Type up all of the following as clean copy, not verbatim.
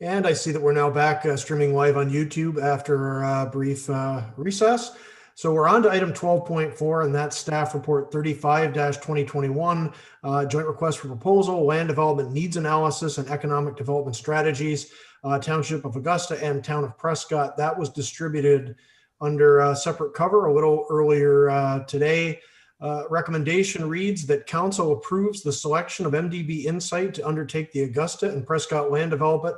And I see that we're now back streaming live on YouTube after a brief recess. So we're on to item 12.4, and that's staff report 35-2021, joint request for proposal, land development needs analysis and economic development strategies, Township of Augusta and Town of Prescott. That was distributed under a separate cover a little earlier today. Recommendation reads that council approves the selection of MDB Insight to undertake the Augusta and Prescott land development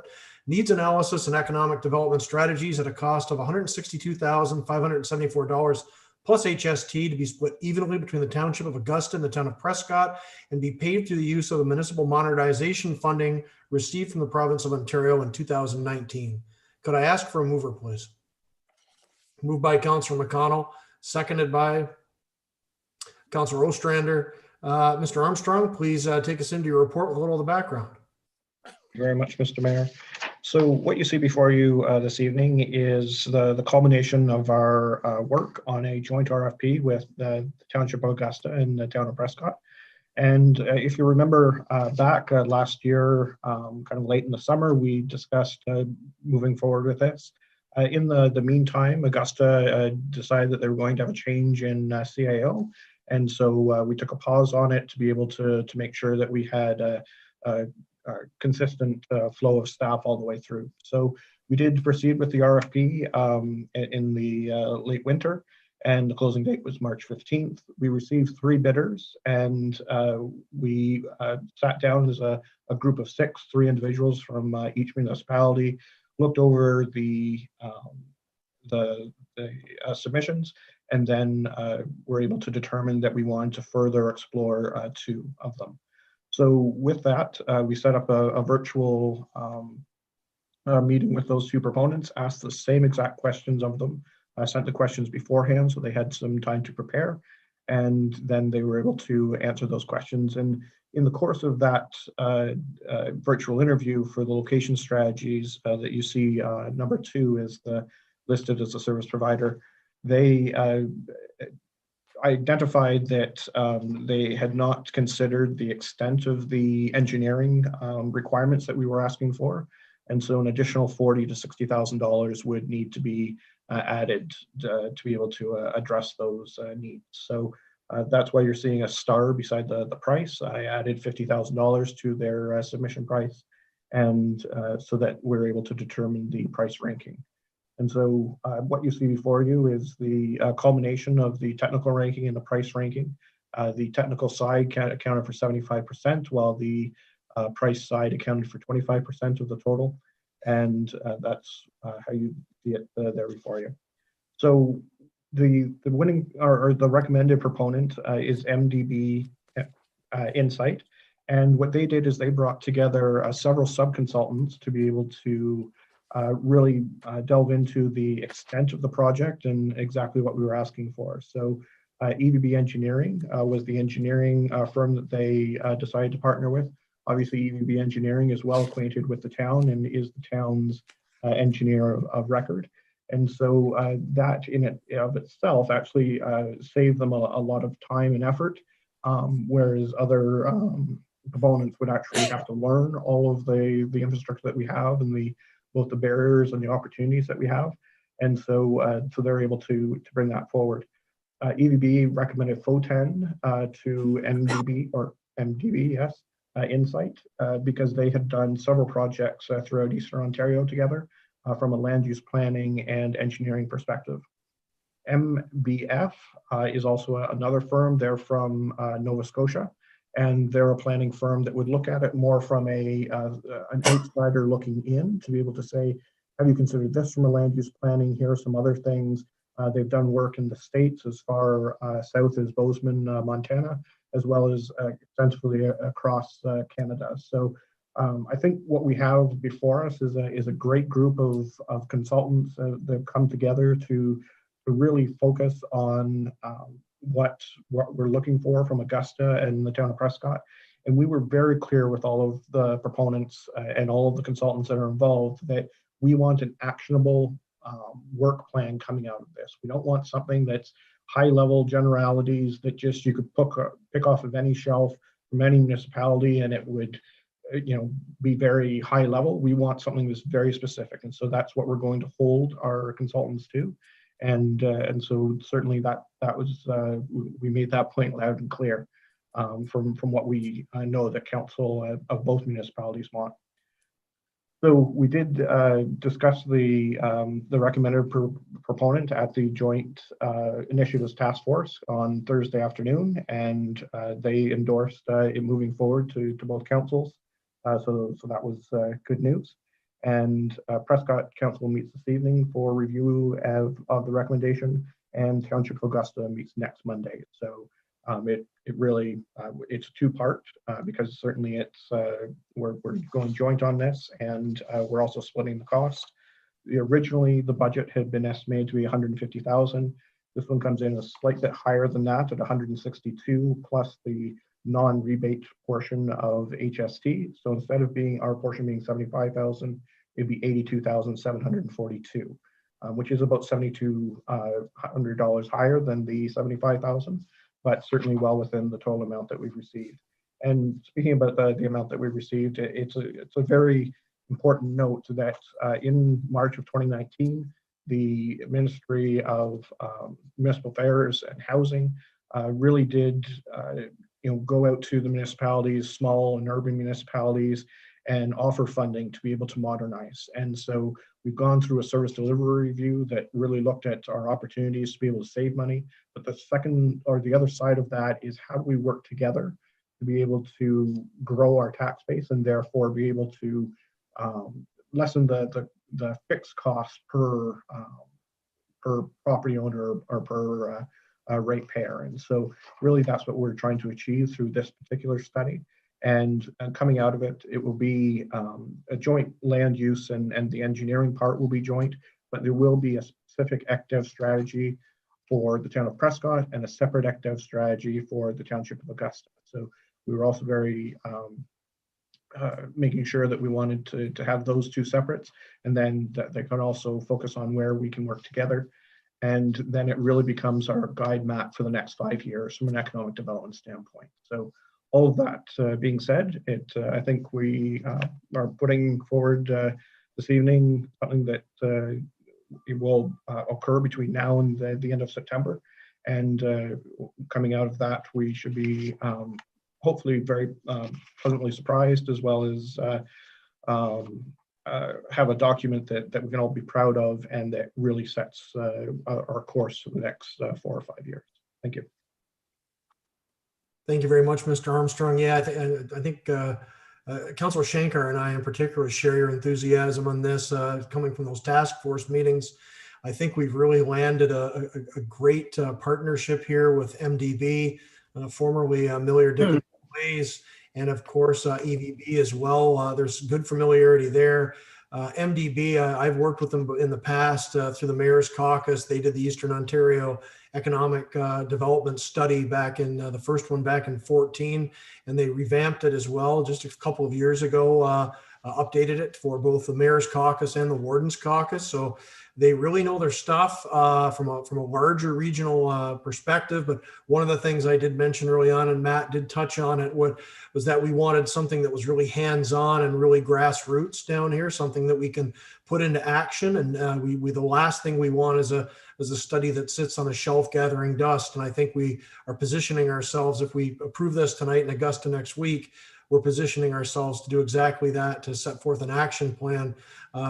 needs analysis and economic development strategies at a cost of $162,574 plus HST to be split evenly between the Township of Augusta and the Town of Prescott and be paid through the use of the municipal modernization funding received from the province of Ontario in 2019. Could I ask for a mover, please? Moved by Councillor McConnell, seconded by Councillor Ostrander. Mr. Armstrong, please take us into your report with a little of the background. Thank you very much, Mr. Mayor. So what you see before you this evening is the culmination of our work on a joint RFP with the Township of Augusta and the Town of Prescott. And if you remember back last year, kind of late in the summer, we discussed moving forward with this. In the meantime, Augusta decided that they were going to have a change in CAO. And so we took a pause on it to be able to make sure that we had a consistent flow of staff all the way through. So we did proceed with the RFP in the late winter, and the closing date was March 15th. We received 3 bidders, and we sat down as a group of 6, 3 individuals from each municipality, looked over the submissions, and then were able to determine that we wanted to further explore 2 of them. So with that, we set up a virtual meeting with those 2 proponents, asked the same exact questions of them, sent the questions beforehand so they had some time to prepare, and then they were able to answer those questions. And in the course of that virtual interview for the location strategies that you see, number 2 is listed as a service provider, they identified that they had not considered the extent of the engineering requirements that we were asking for. And so an additional $40,000 to $60,000 would need to be added to be able to address those needs. So that's why you're seeing a star beside the price. I added $50,000 to their submission price, and so that we're able to determine the price ranking. And so what you see before you is the culmination of the technical ranking and the price ranking. The technical side accounted for 75%, while the price side accounted for 25% of the total. And that's how you see it there before you. So the winning or the recommended proponent is MDB Insight. And what they did is they brought together several sub-consultants to be able to really delve into the extent of the project and exactly what we were asking for. So EVB Engineering was the engineering firm that they decided to partner with. Obviously, EVB Engineering is well acquainted with the town and is the town's engineer of record. And so that in it of itself actually saved them a lot of time and effort, whereas other proponents would actually have to learn all of the infrastructure that we have and both the barriers and the opportunities that we have. And so they're able to bring that forward. EVB recommended FOTEN to MDB, yes, Insight, because they had done several projects throughout Eastern Ontario together from a land use planning and engineering perspective. MBF is also another firm. They're from Nova Scotia, and they're a planning firm that would look at it more from an outsider looking in to be able to say, have you considered this from a land use planning? Here are some other things. They've done work in the States as far south as Bozeman, Montana, as well as extensively across Canada. So I think what we have before us is a great group of consultants that come together to really focus on what we're looking for from Augusta and the town of Prescott. And we were very clear with all of the proponents and all of the consultants that are involved that we want an actionable work plan coming out of this. We don't want something that's high level generalities that just you could pick off of any shelf from any municipality and it would be very high level. We want something that's very specific, and so that's what we're going to hold our consultants to. And so certainly that was we made that point loud and clear from what we know that council of both municipalities want. So we did discuss the recommended proponent at the Joint Initiatives Task Force on Thursday afternoon, and they endorsed it moving forward to both councils. So that was good news. And Prescott Council meets this evening for review of the recommendation, and Township of Augusta meets next Monday. So it really it's a two-part because certainly it's we're going joint on this, and we're also splitting the cost. Originally, the budget had been estimated to be 150,000. This one comes in a slight bit higher than that at 162 plus the non-rebate portion of HST. So instead of our portion being 75,000, it'd be 82,742, which is about $7,200 higher than the 75,000, but certainly well within the total amount that we've received. And speaking about the amount that we've received, it's a very important note that in March of 2019, the Ministry of Municipal Affairs and Housing really did go out to the municipalities, small and urban municipalities, and offer funding to be able to modernize. And so we've gone through a service delivery review that really looked at our opportunities to be able to save money. But the second, or the other side of that, is how do we work together to be able to grow our tax base and therefore be able to lessen the fixed cost per property owner or per ratepayer. And so really that's what we're trying to achieve through this particular study. And coming out of it, it will be a joint land use, and the engineering part will be joint, but there will be a specific ECDEV strategy for the town of Prescott and a separate ECDEV strategy for the township of Augusta. So we were also very making sure that we wanted to have those two separates, and then that they can also focus on where we can work together. And then it really becomes our guide map for the next 5 years from an economic development standpoint. So all of that being said, I think we are putting forward this evening something that it will occur between now and the end of September. And coming out of that, we should be hopefully very pleasantly surprised, as well as have a document that we can all be proud of and that really sets our course for the next 4 or 5 years. Thank you. Thank you very much, Mr. Armstrong. Yeah, I think Councilor Shankar and I in particular share your enthusiasm on this, coming from those task force meetings. I think we've really landed a great partnership here with MDB, formerly Miller Dickinson Ways, and of course EVB as well. There's good familiarity there. MDB, I've worked with them in the past through the Mayor's Caucus. They did the Eastern Ontario Economic Development Study back in the first one back in 2014, and they revamped it as well just a couple of years ago, updated it for both the Mayor's Caucus and the Warden's Caucus. So they really know their stuff from a larger regional perspective. But one of the things I did mention early on, and Matt did touch on it, was that we wanted something that was really hands-on and really grassroots down here, something that we can put into action. And we the last thing we want is a study that sits on a shelf gathering dust. And I think we are positioning ourselves, if we approve this tonight in Augusta next week, we're positioning ourselves to do exactly that, to set forth an action plan.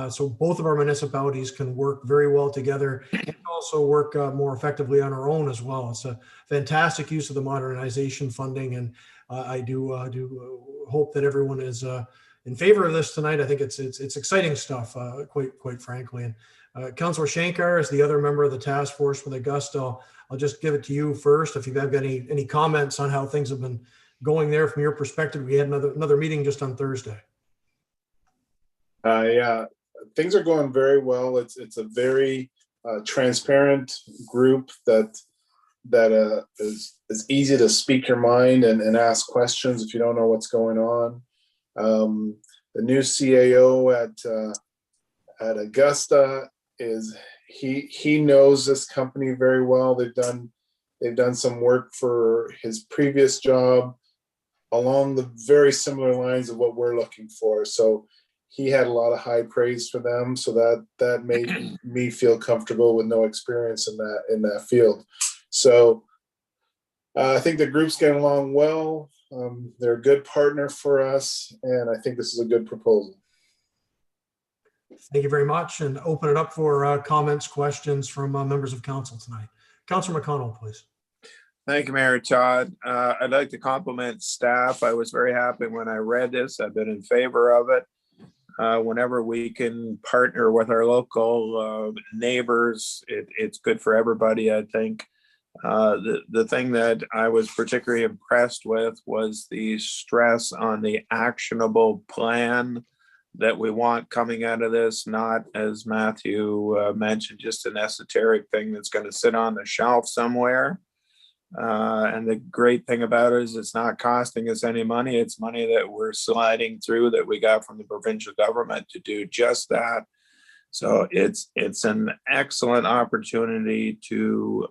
So both of our municipalities can work very well together and also work more effectively on our own as well. It's a fantastic use of the modernization funding. And I do hope that everyone is in favor of this tonight. I think it's exciting stuff, quite frankly. And Councilor Shankar is the other member of the task force with Augusta. I'll just give it to you first. If you've got any comments on how things have been going there from your perspective. We had another meeting just on Thursday. Yeah, things are going very well. It's a very transparent group that is easy to speak your mind and ask questions if you don't know what's going on. The new CAO at Augusta he knows this company very well. They've done some work for his previous job. along the very similar lines of what we're looking for. So he had a lot of high praise for them. So that made me feel comfortable with no experience in that field. So I think the group's getting along well. They're a good partner for us, and I think this is a good proposal. Thank you very much, and open it up for comments, questions from members of council tonight. Councilor McConnell, please. Thank you, Mayor Todd. I'd like to compliment staff. I was very happy when I read this. I've been in favor of it. Whenever we can partner with our local neighbors, it's good for everybody, I think. The thing that I was particularly impressed with was the stress on the actionable plan that we want coming out of this, not, as Matthew mentioned, just an esoteric thing that's going to sit on the shelf somewhere. And the great thing about it is it's not costing us any money. It's money that we're sliding through that we got from the provincial government to do just that. So it's an excellent opportunity to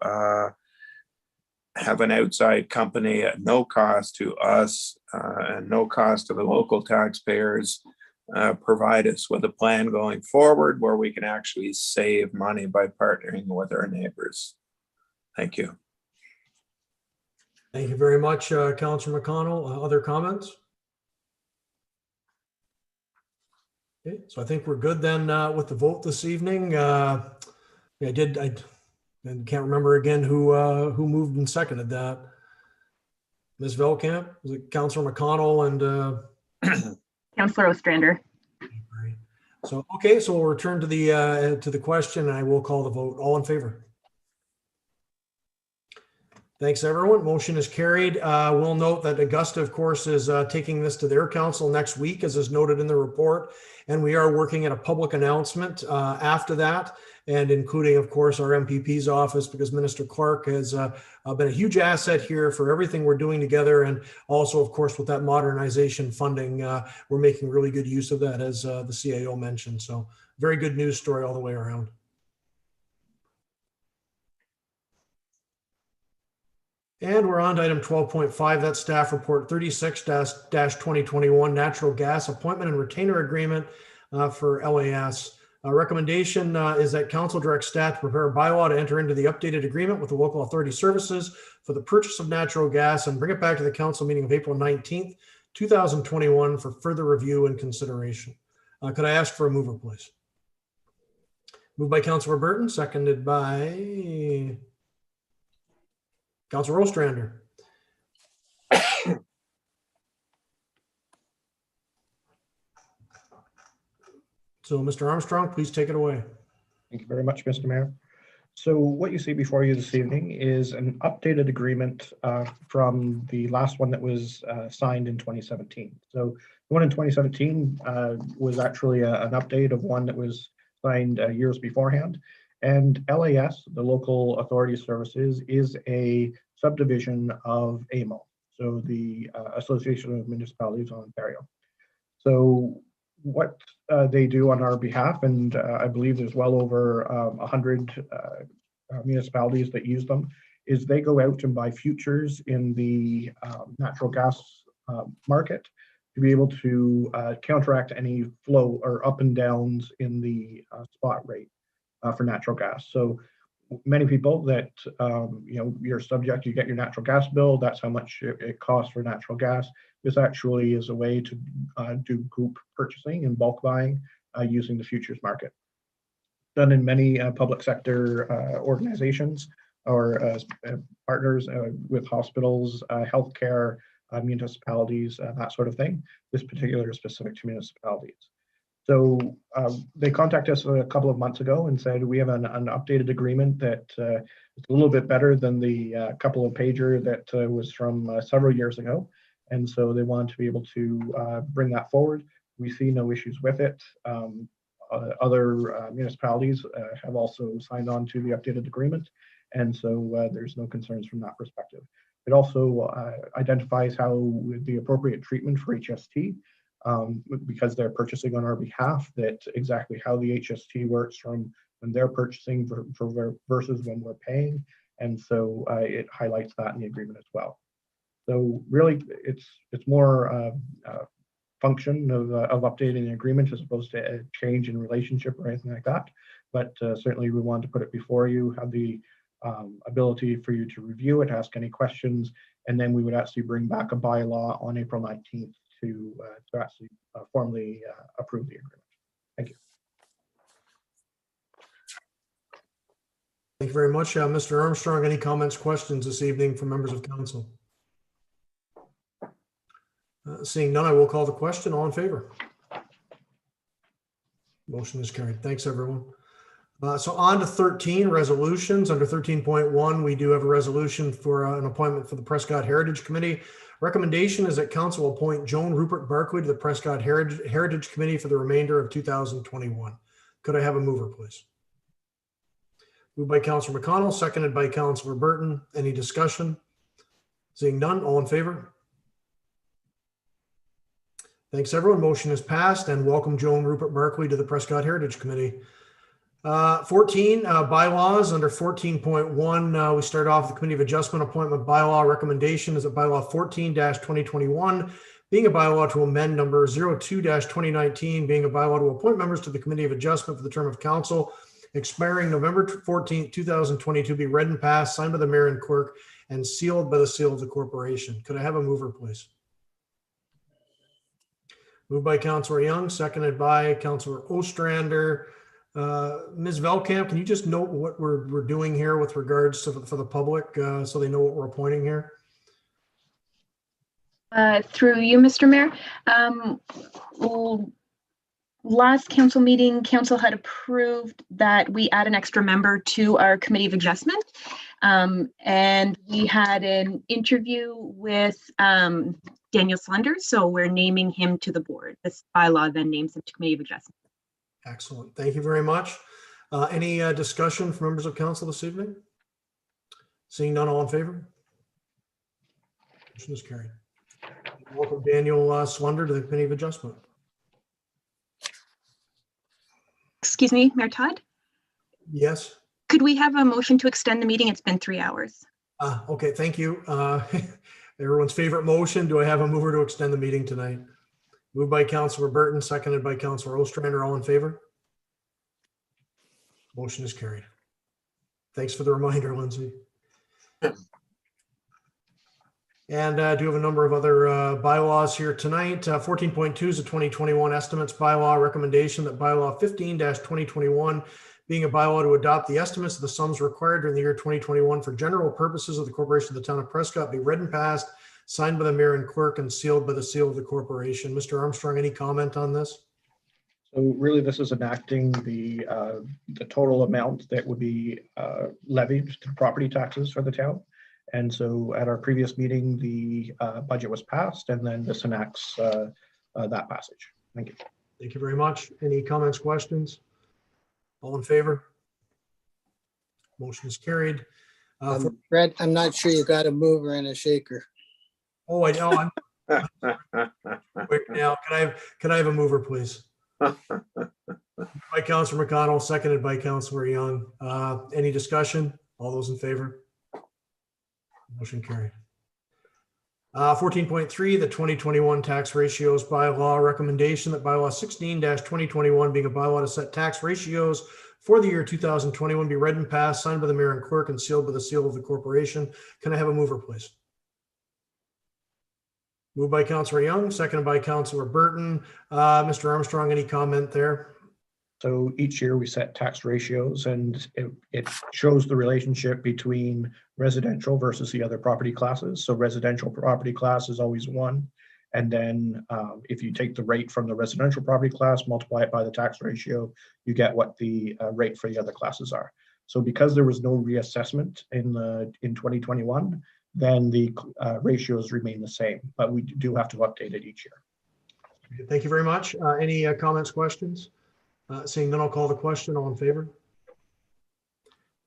have an outside company at no cost to us and no cost to the local taxpayers provide us with a plan going forward where we can actually save money by partnering with our neighbors. Thank you. Thank you very much, Councilor McConnell. Other comments? Okay, so I think we're good then with the vote this evening. I can't remember again who moved and seconded that. Ms. Velkamp, was it Councilor McConnell and Councilor Ostrander. So okay, so we'll return to the question, and I will call the vote. All in favor? Thanks, everyone. Motion is carried. We'll note that Augusta, of course, is taking this to their council next week, as is noted in the report. And we are working at a public announcement after that, and including, of course, our MPP's office, because Minister Clark has been a huge asset here for everything we're doing together. And also, of course, with that modernization funding, we're making really good use of that, as the CAO mentioned. So very good news story all the way around. And we're on to item 12.5, that's staff report 36-2021 natural gas appointment and retainer agreement for LAS. Recommendation is that council directs staff to prepare a bylaw to enter into the updated agreement with the local authority services for the purchase of natural gas and bring it back to the council meeting of April 19th, 2021 for further review and consideration. Could I ask for a mover, please? Moved by Councilor Burton, seconded by Councilor Ostrander. So, Mr. Armstrong, please take it away. Thank you very much, Mr. Mayor. So what you see before you this evening is an updated agreement from the last one that was signed in 2017. So the one in 2017 was actually an update of one that was signed years beforehand. And LAS, the Local Authority Services, is a subdivision of AMO, so the Association of Municipalities of Ontario. So what they do on our behalf, and I believe there's well over 100 municipalities that use them, is they go out and buy futures in the natural gas market to be able to counteract any flow or up and downs in the spot rate for natural gas. So many people that, you're subject, you get your natural gas bill, that's how much it costs for natural gas. This actually is a way to do group purchasing and bulk buying using the futures market. Done in many public sector organizations or partners with hospitals, healthcare, municipalities, that sort of thing. This particular is specific to municipalities. So they contacted us a couple of months ago and said, we have an updated agreement that is a little bit better than the couple of pager that was from several years ago. And so they wanted to be able to bring that forward. We see no issues with it. Other municipalities have also signed on to the updated agreement. And so there's no concerns from that perspective. It also identifies how the appropriate treatment for HST, because they're purchasing on our behalf, that exactly how the HST works from when they're purchasing versus when we're paying. And so it highlights that in the agreement as well. So really, it's more function of updating the agreement as opposed to a change in relationship or anything like that. But certainly we wanted to put it before you, have the ability for you to review it, ask any questions, and then we would actually bring back a bylaw on April 19th to actually formally approve the agreement. Thank you. Thank you very much. Mr. Armstrong, any comments, questions this evening from members of council? Seeing none, I will call the question. All in favor? Motion is carried. Thanks, everyone. So on to 13 resolutions. Under 13.1, we do have a resolution for an appointment for the Prescott Heritage Committee. Recommendation is that council appoint Joan Rupert Barclay to the Prescott Heritage Committee for the remainder of 2021. Could I have a mover, please? Moved by Councillor McConnell, seconded by Councillor Burton. Any discussion? Seeing none, all in favor? Thanks, everyone. Motion is passed, and welcome Joan Rupert Barclay to the Prescott Heritage Committee. 14, bylaws. Under 14.1, we start off with the Committee of Adjustment appointment bylaw. Recommendation is that bylaw 14-2021, being a bylaw to amend number 02-2019, being a bylaw to appoint members to the Committee of Adjustment for the term of council expiring November 14th, 2022, be read and passed, signed by the mayor and clerk, and sealed by the seal of the corporation. Could I have a mover, please? Moved by Councillor Young, seconded by Councillor Ostrander. Ms. Velkamp, can you just note what we're doing here with regards to for the public so they know what we're appointing here? Through you, Mr. Mayor. Last council meeting, council had approved that we add an extra member to our Committee of Adjustment. And we had an interview with Daniel Slenders, so we're naming him to the board. This bylaw then names him to Committee of Adjustment. Excellent. Thank you very much. Any discussion from members of council this evening? Seeing none, all in favor? Motion is carried. Welcome Daniel Slender to the Committee of Adjustment. Excuse me, Mayor Todd? Yes. Could we have a motion to extend the meeting? It's been 3 hours. Okay, thank you. Everyone's favorite motion. Do I have a mover to extend the meeting tonight? Moved by Councillor Burton, seconded by Councillor Ostrander. All in favor? Motion is carried. Thanks for the reminder, Lindsay. And I do have a number of other bylaws here tonight. 14.2 is a 2021 estimates bylaw. Recommendation that bylaw 15-2021, being a bylaw to adopt the estimates of the sums required during the year 2021 for general purposes of the corporation of the town of Prescott, be read and passed, signed by the mayor and clerk, and sealed by the seal of the corporation. Mr. Armstrong, any comment on this? So really, this is enacting the total amount that would be levied to property taxes for the town. And so at our previous meeting, the budget was passed, and then this enacts that passage. Thank you. Thank you very much. Any comments, questions? All in favor? Motion is carried. Brett, I'm not sure you got a mover and a shaker. Oh, I know. Quick now. Can I have a mover, please? By Councillor McConnell, seconded by Councillor Young. Any discussion? All those in favor? Motion carried. 14.3, the 2021 tax ratios bylaw. Recommendation that bylaw 16-2021, being a bylaw to set tax ratios for the year 2021, be read and passed, signed by the mayor and clerk, and sealed by the seal of the corporation. Can I have a mover, please? Moved by Councillor Young, seconded by Councillor Burton. Mr. Armstrong, any comment there? So each year we set tax ratios, and it shows the relationship between residential versus the other property classes. So residential property class is always 1. And then if you take the rate from the residential property class, multiply it by the tax ratio, you get what the rate for the other classes are. So because there was no reassessment in 2021, then the ratios remain the same, but we do have to update it each year. Thank you very much. Any comments, questions? Seeing none, I'll call the question. All in favor?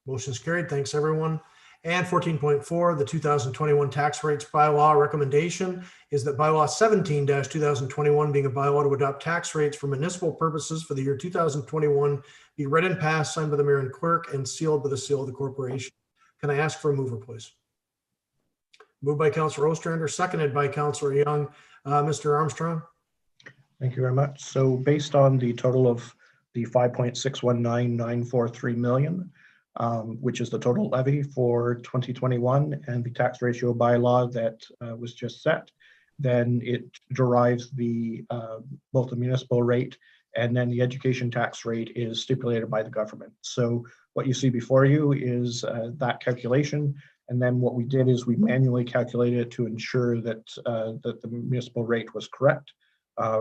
Motion is carried. Thanks, everyone. And 14.4, the 2021 tax rates bylaw. Recommendation is that bylaw 17-2021, being a bylaw to adopt tax rates for municipal purposes for the year 2021, be read and passed, signed by the mayor and clerk, and sealed by the seal of the corporation. Can I ask for a mover, please? Moved by Councillor Ostrander, seconded by Councillor Young. Mr. Armstrong? Thank you very much. So based on the total of the 5.619943 million, which is the total levy for 2021, and the tax ratio bylaw that was just set, then it derives the both the municipal rate and then the education tax rate is stipulated by the government. So what you see before you is that calculation. And then what we did is we manually calculated it to ensure that, that the municipal rate was correct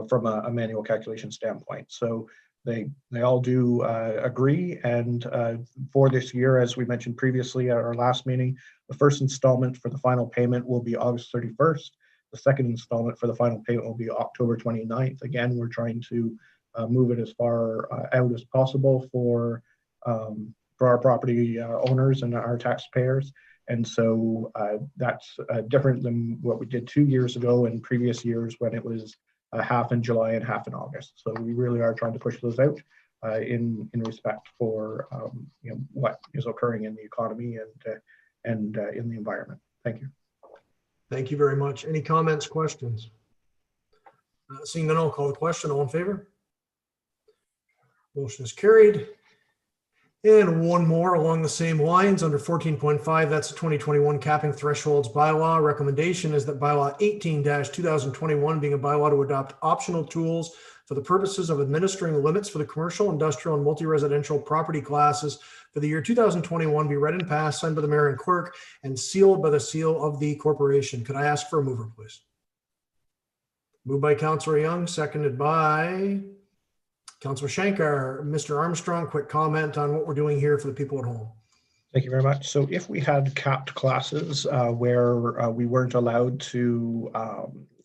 from a manual calculation standpoint. So they all do agree. And for this year, as we mentioned previously at our last meeting, the first installment for the final payment will be August 31st. The second installment for the final payment will be October 29th. Again, we're trying to move it as far out as possible for our property owners and our taxpayers. And so that's different than what we did 2 years ago and previous years when it was half in July and half in August. So we really are trying to push those out in respect for you know, what is occurring in the economy and in the environment. Thank you. Thank you very much. Any comments, questions? Seeing none, I'll call the question. All in favor? Motion is carried. And one more along the same lines under 14.5, that's the 2021 capping thresholds bylaw. Recommendation is that bylaw 18-2021 being a bylaw to adopt optional tools for the purposes of administering limits for the commercial, industrial, and multi-residential property classes for the year 2021 be read and passed, signed by the mayor and clerk, and sealed by the seal of the corporation. Could I ask for a mover, please? Moved by Councillor Young, seconded by Councillor Shankar. Mr. Armstrong, quick comment on what we're doing here for the people at home. Thank you very much. So if we had capped classes where we weren't allowed to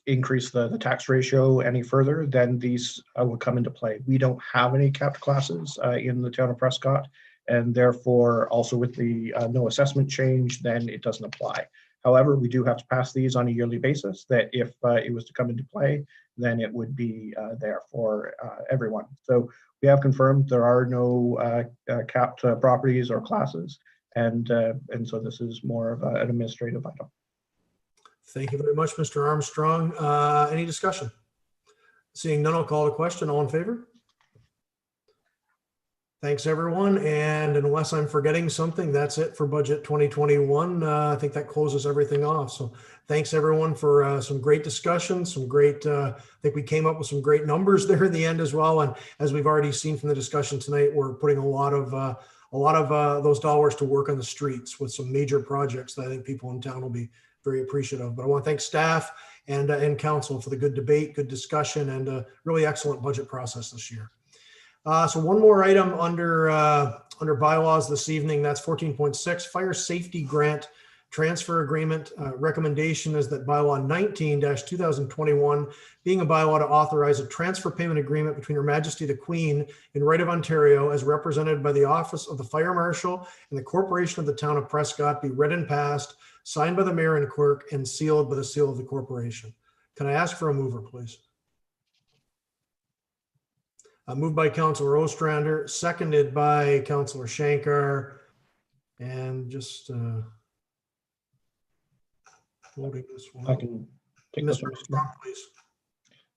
increase the tax ratio any further, then these would come into play. We don't have any capped classes in the town of Prescott, and therefore also with the no assessment change, then it doesn't apply. However, we do have to pass these on a yearly basis that if it was to come into play, then it would be there for everyone. So we have confirmed there are no capped properties or classes, and so this is more of an administrative item. Thank you very much, Mr. Armstrong. Any discussion? Seeing none, I'll call the question. All in favor? Thanks, everyone. And unless I'm forgetting something, that's it for budget 2021. I think that closes everything off. So thanks, everyone, for some great discussion, some great, I think we came up with some great numbers there in the end as well. And as we've already seen from the discussion tonight, we're putting a lot of those dollars to work on the streets with some major projects that I think people in town will be very appreciative. But I want to thank staff and council for the good debate, good discussion, and a really excellent budget process this year. So one more item under bylaws this evening, that's 14.6, fire safety grant transfer agreement. Recommendation is that bylaw 19-2021 being a bylaw to authorize a transfer payment agreement between Her Majesty the Queen in Right of Ontario as represented by the Office of the Fire Marshal and the Corporation of the Town of Prescott be read and passed, signed by the mayor and clerk, and sealed by the seal of the corporation. Can I ask for a mover, please? Moved by Councillor Ostrander, seconded by Councillor Shankar, and just loading this one. I can take this Mr. one, Armstrong, please.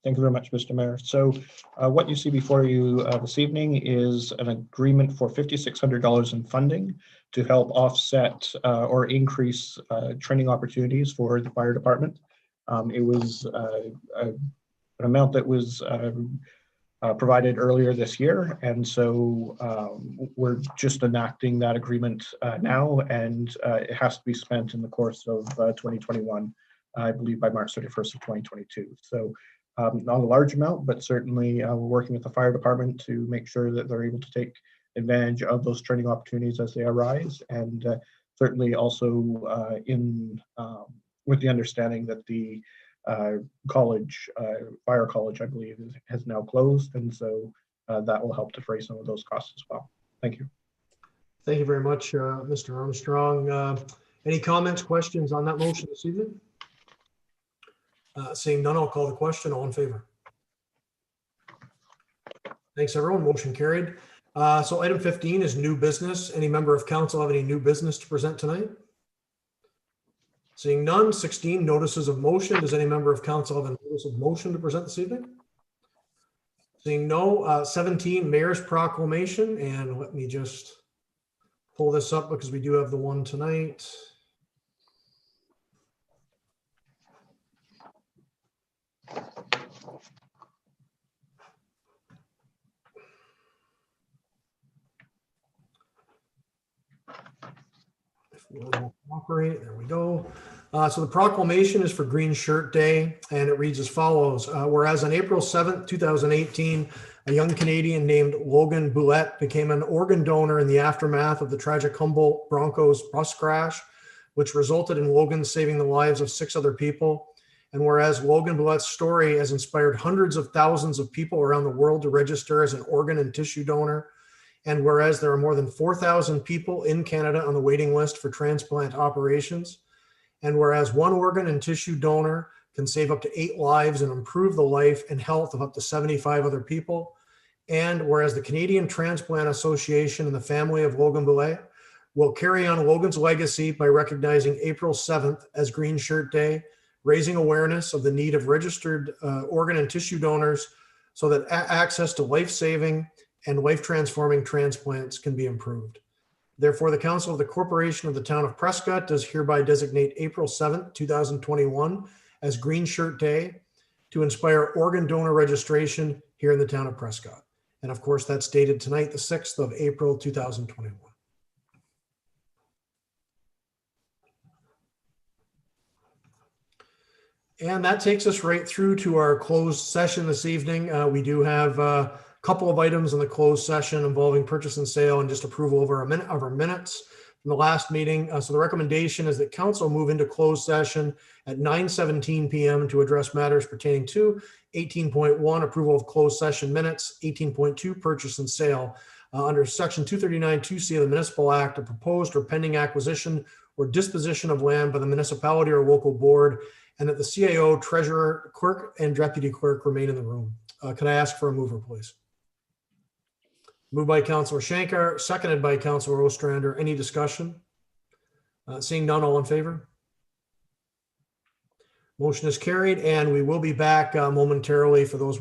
Thank you very much, Mr. Mayor. So what you see before you this evening is an agreement for $5,600 in funding to help offset or increase training opportunities for the fire department. It was an amount that was provided earlier this year, and so we're just enacting that agreement now, and it has to be spent in the course of 2021, I believe by March 31st of 2022. So not a large amount, but certainly we're working with the fire department to make sure that they're able to take advantage of those training opportunities as they arise, and certainly also with the understanding that the college, fire college, I believe, has now closed, and so that will help defray some of those costs as well. Thank you. Thank you very much, Mr. Armstrong. Any comments, questions on that motion this evening? Seeing none, I'll call the question. All in favor? Thanks, everyone. Motion carried. So item 15 is new business. Any member of council have any new business to present tonight? Seeing none. 16, notices of motion. Does any member of council have a notice of motion to present this evening? Seeing no. 17, mayor's proclamation. And let me just pull this up because we do have the one tonight. If we will cooperate, there we go. So the proclamation is for Green Shirt Day, and it reads as follows. Whereas on April 7th, 2018, a young Canadian named Logan Boulette became an organ donor in the aftermath of the tragic Humboldt Broncos bus crash, which resulted in Logan saving the lives of 6 other people. And whereas Logan Boulette's story has inspired hundreds of thousands of people around the world to register as an organ and tissue donor, and whereas there are more than 4,000 people in Canada on the waiting list for transplant operations, and whereas one organ and tissue donor can save up to 8 lives and improve the life and health of up to 75 other people, and whereas the Canadian Transplant Association and the family of Logan Boulette will carry on Logan's legacy by recognizing April 7th as Green Shirt Day, raising awareness of the need of registered organ and tissue donors so that access to life-saving and life-transforming transplants can be improved. Therefore, the Council of the Corporation of the Town of Prescott does hereby designate April 7th, 2021 as Green Shirt Day to inspire organ donor registration here in the town of Prescott. And of course, that's dated tonight, the 6th of April, 2021. And that takes us right through to our closed session this evening. We do have a couple of items in the closed session involving purchase and sale and just approval over our minutes from the last meeting. So the recommendation is that council move into closed session at 9:17 p.m. to address matters pertaining to 18.1 approval of closed session minutes, 18.2 purchase and sale. Under section 239 2C of the Municipal Act, a proposed or pending acquisition or disposition of land by the municipality or local board, and that the CAO, treasurer, clerk, and deputy clerk remain in the room. Can I ask for a mover, please? Moved by Councilor Shankar, seconded by Councilor Ostrander. Any discussion? Seeing none, all in favor? Motion is carried, and we will be back momentarily for those